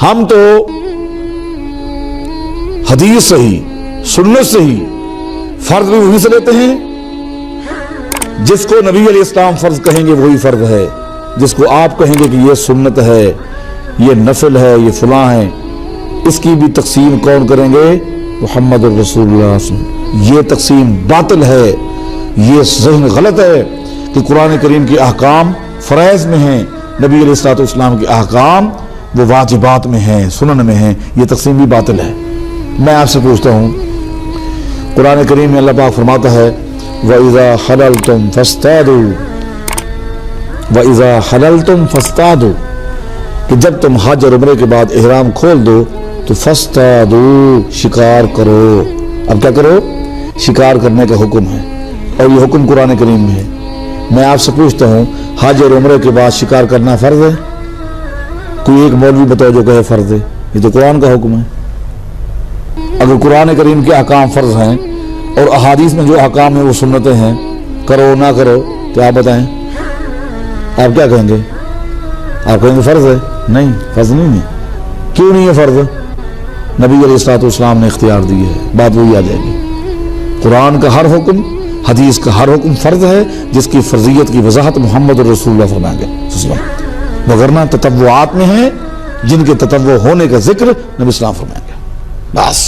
ہم تو حدیث سے ہی سنت سے ہی فرض بھی وہی سے لیتے ہیں، جس کو نبی علیہ السلام فرض کہیں گے وہی فرض ہے، جس کو آپ کہیں گے کہ یہ سنت ہے، یہ نفل ہے، یہ فلاں ہے، اس کی بھی تقسیم کون کریں گے؟ محمد الرسول اللہ صلی اللہ علیہ وسلم۔ یہ تقسیم باطل ہے، یہ ذہن غلط ہے کہ قرآن کریم کے احکام فرائض میں ہیں، نبی علیہ الصلوۃ والسلام کے احکام وہ واجبات میں ہیں، سنن میں ہیں، یہ تقسیم بھی باطل ہے۔ میں آپ سے پوچھتا ہوں، قرآن کریم میں اللہ پاک فرماتا ہے وَإِذَا حَلَلْتُمْ فَاصْطَادُوا وَإِذَا حَلَلْتُمْ فَاصْطَادُوا، کہ جب تم حج اور عمرے کے بعد احرام کھول دو تو فَاصْطَادُوا، شکار کرو۔ اب کیا کرو؟ شکار کرنے کا حکم ہے، اور یہ حکم قرآن کریم میں ہے۔ میں آپ سے پوچھتا ہوں، حج اور عمرے کے بعد شکار کرنا فرض ہے؟ کوئی ایک مولوی بتاؤ جو کہے فرض ہے؟ یہ تو قرآن کا حکم ہے۔ اگر قرآن کریم کے احکام فرض ہیں اور احادیث میں جو احکام ہیں وہ سنتیں ہیں، کرو نہ کرو، تو آپ بتائیں، آپ کیا کہیں گے؟ آپ کہیں گے فرض ہے؟ نہیں، فرض نہیں ہے۔ کیوں نہیں ہے فرض؟ نبی علیہ الصلوۃ والسلام نے اختیار دی ہے، بات وہی آ جائے گی۔ قرآن کا ہر حکم، حدیث کا ہر حکم فرض ہے، جس کی فرضیت کی وضاحت محمد رسول اللہ فرمائیں گے، وگرنہ تطوعات میں ہیں جن کے تطوع ہونے کا ذکر نبی اسلام فرمائیں گے، بس۔